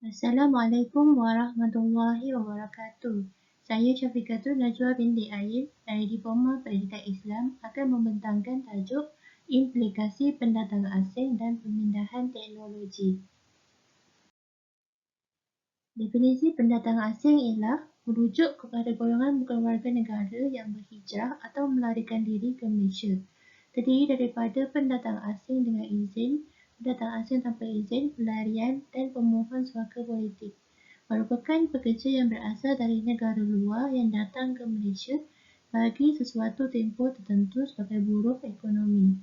Assalamualaikum warahmatullahi wabarakatuh. Saya Syafiqatul Najwa binti Ain dari Diploma Pendidikan Islam akan membentangkan tajuk Implikasi Pendatang Asing dan Pemindahan Teknologi. Definisi pendatang asing ialah merujuk kepada golongan bukan warga negara yang berhijrah atau melarikan diri ke Malaysia. Terdiri daripada pendatang asing dengan izin, pendatang asing tanpa izin, pelarian dan pemohon suaka politik. Merupakan pekerja yang berasal dari negara luar yang datang ke Malaysia bagi sesuatu tempoh tertentu sebagai buruh ekonomi.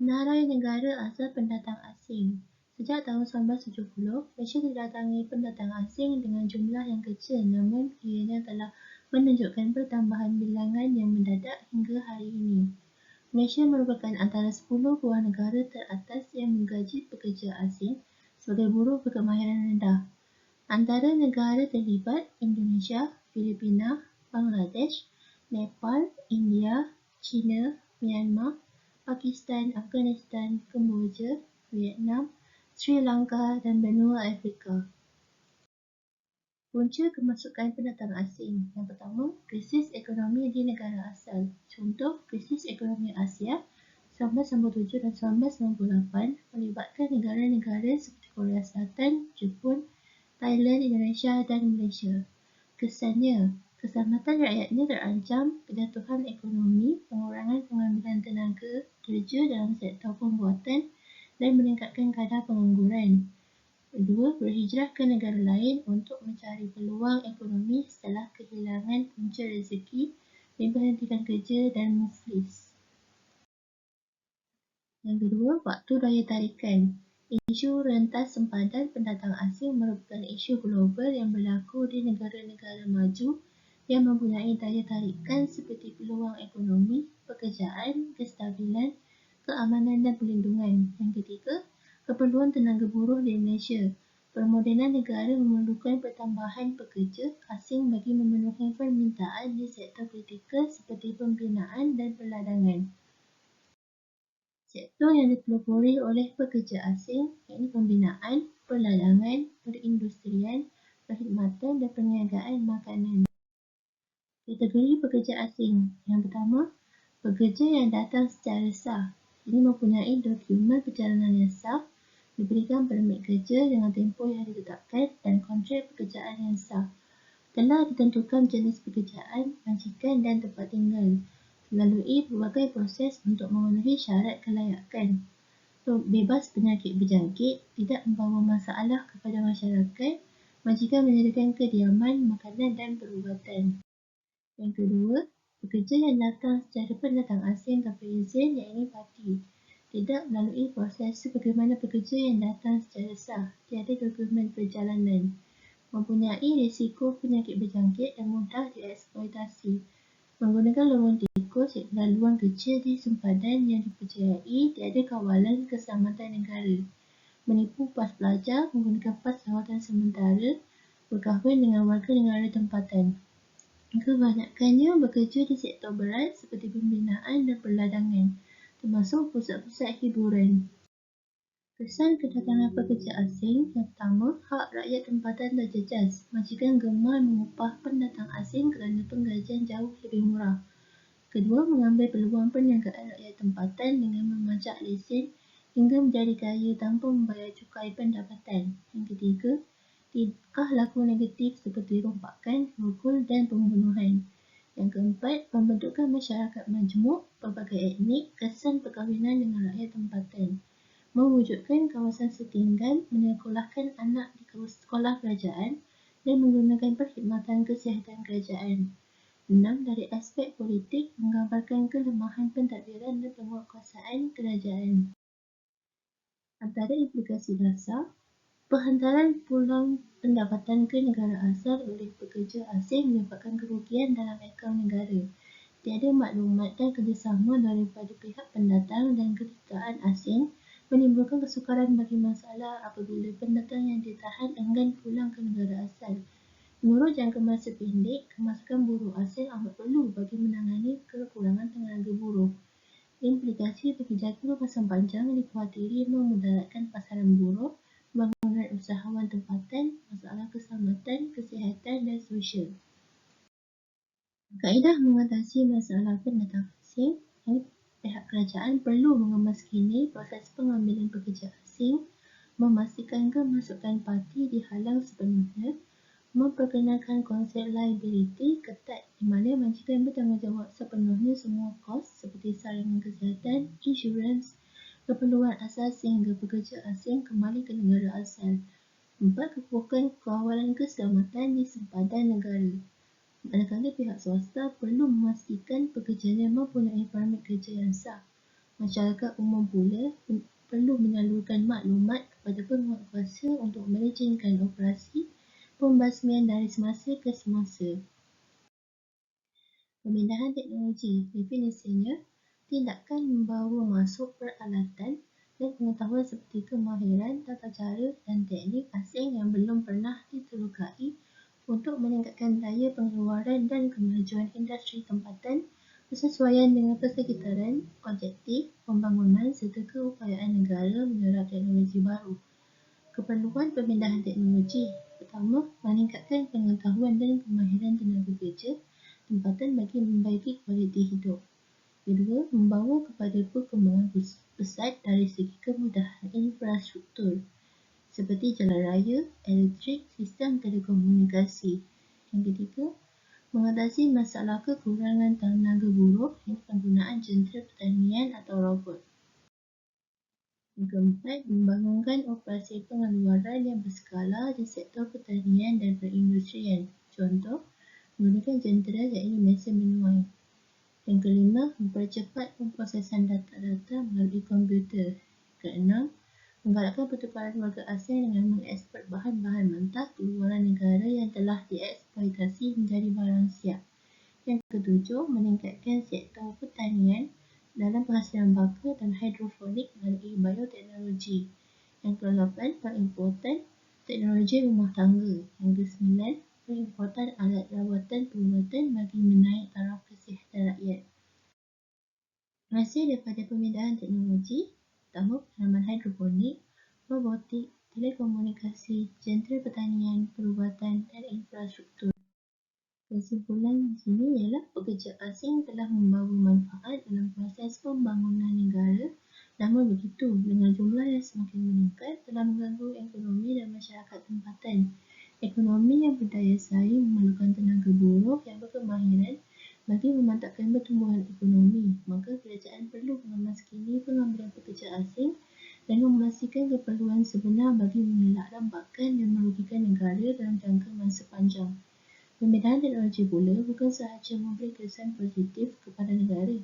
Senarai negara asal pendatang asing. Sejak tahun 1970, Malaysia didatangi pendatang asing dengan jumlah yang kecil, namun ianya telah menunjukkan pertambahan bilangan yang mendadak hingga hari ini. Malaysia merupakan antara 10 buah negara teratas yang menggaji pekerja asing sebagai buruh berkemahiran rendah. Antara negara terlibat Indonesia, Filipina, Bangladesh, Nepal, India, China, Myanmar, Pakistan, Afghanistan, Kemboja, Vietnam, Sri Lanka dan benua Afrika. Punca kemasukan pendatang asing. Yang pertama, krisis ekonomi di negara asal. Contoh, krisis ekonomi Asia 1997 dan 1998 melibatkan negara-negara seperti Korea Selatan, Jepun, Thailand, Indonesia dan Malaysia. Kesannya, keselamatan rakyatnya terancam, kejatuhan ekonomi, pengurangan pengambilan tenaga kerja dalam sektor pembuatan dan meningkatkan kadar pengangguran. Kedua, berhijrah ke negara lain untuk mencari peluang ekonomi setelah kehilangan punca rezeki, memberhentikan kerja dan muflis. Yang kedua, waktu daya tarikan. Isu rentas sempadan pendatang asing merupakan isu global yang berlaku di negara-negara maju yang mempunyai daya tarikan seperti peluang ekonomi, pekerjaan, kestabilan, keamanan dan perlindungan. Yang ketiga, keperluan tenaga buruh di Malaysia. Permodenan negara memerlukan pertambahan pekerja asing bagi memenuhi permintaan di sektor kritikal seperti pembinaan dan perladangan. Sektor yang dipelopori oleh pekerja asing iaitu pembinaan, perladangan, perindustrian, perkhidmatan dan perniagaan makanan. Kategori pekerja asing. Yang pertama, pekerja yang datang secara sah. Ini mempunyai dokumen perjalanan yang sah, diberikan permit kerja dengan tempoh yang ditetapkan dan kontrak pekerjaan yang sah. Telah ditentukan jenis pekerjaan, majikan dan tempat tinggal. Melalui berbagai proses untuk memenuhi syarat kelayakan. Bebas penyakit berjangkit, tidak membawa masalah kepada masyarakat, majikan menyediakan kediaman, makanan dan perubatan. Yang kedua, pekerja yang datang secara pendatang asing tanpa izin iaitu parti. Tidak melalui proses sebagaimana pekerja yang datang secara sah, tiada dokumen perjalanan. Mempunyai risiko penyakit berjangkit dan mudah dieksploitasi. Menggunakan lorong tikus iaitu laluan kecil di sempadan yang dipercayai tiada kawalan keselamatan negara. Menipu pas pelajar menggunakan pas rawatan sementara, berkahwin dengan warga negara tempatan. Kebanyakannya bekerja di sektor berat seperti pembinaan dan perladangan, termasuk pusat-pusat hiburan. Kesan kedatangan pekerja asing. Yang pertama, hak rakyat tempatan terjejas. Majikan gemar mengupah pendatang asing kerana penggajian jauh lebih murah. Kedua, mengambil peluang perniagaan rakyat tempatan dengan memajak lesen hingga menjadi kaya tanpa membayar cukai pendapatan. Yang ketiga, tingkah laku negatif seperti rompakan, rogol dan pembunuhan. Yang keempat, pembentukan masyarakat majmuk, pelbagai etnik, kesan perkahwinan dengan rakyat tempatan. Mewujudkan kawasan setinggal, menyekolahkan anak di sekolah kerajaan dan menggunakan perkhidmatan kesihatan kerajaan. 6. Dari aspek politik, menggambarkan kelemahan pentadbiran dan penguatkuasaan kerajaan. Antara implikasi dasar, penghantaran pulang pendapatan ke negara asal oleh pekerja asing menyebabkan kerugian dalam akaun negara. Tiada maklumat dan kerjasama daripada pihak pendatang dan kedutaan asing menimbulkan kesukaran bagi masalah apabila pendatang yang ditahan enggan pulang ke negara asal. Menurut jangka masa pendek, kemasukan buruh asing amat perlu bagi menangani kekurangan tenaga buruh. Implikasi bagi jangka masa panjang dikhawatiri memudaratkan pasaran buruh, pembangunan usahawan tempatan, masalah keselamatan, kesihatan dan sosial. Kaedah mengatasi masalah pendatang asing, pihak kerajaan perlu mengemas kini proses pengambilan pekerja asing, memastikan kemasukan parti dihalang sepenuhnya, memperkenalkan konsep liability ketat di mana majikan bertanggungjawab sepenuhnya semua kos seperti saringan kesihatan, insurans, keperluan asas sehingga pekerja asing kembali ke negara asal. 4. Kekuatan kawalan keselamatan di sempadan negara. Manakala pihak swasta perlu memastikan pekerjanya mempunyai permit kerja yang sah. Masyarakat umum pula perlu menyalurkan maklumat kepada penguatkuasa untuk melejengkan operasi pembasmian dari semasa ke semasa. Pemindahan teknologi, definisinya, tindakan membawa masuk peralatan dan pengetahuan seperti kemahiran, tata cara dan teknik asing yang belum pernah diterokai untuk meningkatkan daya pengeluaran dan kemajuan industri tempatan bersesuaian dengan persekitaran, objektif, pembangunan serta keupayaan negara menyerap teknologi baru. Keperluan pemindahan teknologi. Pertama, meningkatkan pengetahuan dan kemahiran tenaga kerja tempatan bagi membaiki kualiti hidup. Kedua, membawa kepada perkembangan pesat dari segi kemudahan infrastruktur seperti jalan raya, elektrik, sistem telekomunikasi. Yang ketiga, mengatasi masalah kekurangan tenaga buruh dan penggunaan jentera pertanian atau robot. Yang keempat, membangunkan operasi pengeluaran yang berskala di sektor pertanian dan perindustrian. Contoh, menggunakan jentera iaitu mesin menuai. Yang kelima, mempercepat pemprosesan data-data melalui komputer. Keenam, menggalakkan pertukaran warga asing dengan mengeksport bahan-bahan mentah keluaran negara yang telah dieksploitasi menjadi barang siap. Yang ketujuh, meningkatkan sektor pertanian dalam penghasilan baka dan hidroponik melalui bioteknologi. Yang ke-8, pengimportan teknologi rumah tangga. Yang ke-9, pengimportan alat rawatan perubatan bagi menaik taraf kesihatan rakyat. Hasil daripada pemindahan teknologi, pertama, penanaman hidroponik, robotik, telekomunikasi, jentera pertanian, perubatan dan infrastruktur. Kesimpulan di sini ialah pekerja asing telah membawa manfaat dalam proses pembangunan negara, namun begitu, dengan jumlah yang semakin meningkat telah mengganggu ekonomi dan masyarakat tempatan. Ekonomi yang berdaya saing memerlukan tenaga buruh yang berkemahiran bagi memantapkan pertumbuhan ekonomi, maka kerajaan perlu mengemas kini pengambilan pekerja asing dan memastikan keperluan sebenar bagi mengelak rambakan dan merugikan negara dalam jangka masa panjang. Pemindahan teknologi pula bukan sahaja memberi kesan positif kepada negara,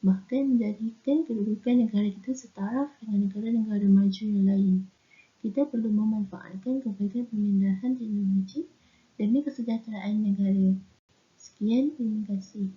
bahkan menjadikan kedudukan negara kita setaraf dengan negara-negara maju yang lain. Kita perlu memanfaatkan kebaikan pemindahan teknologi demi kesejahteraan negara. Sekian, terima kasih.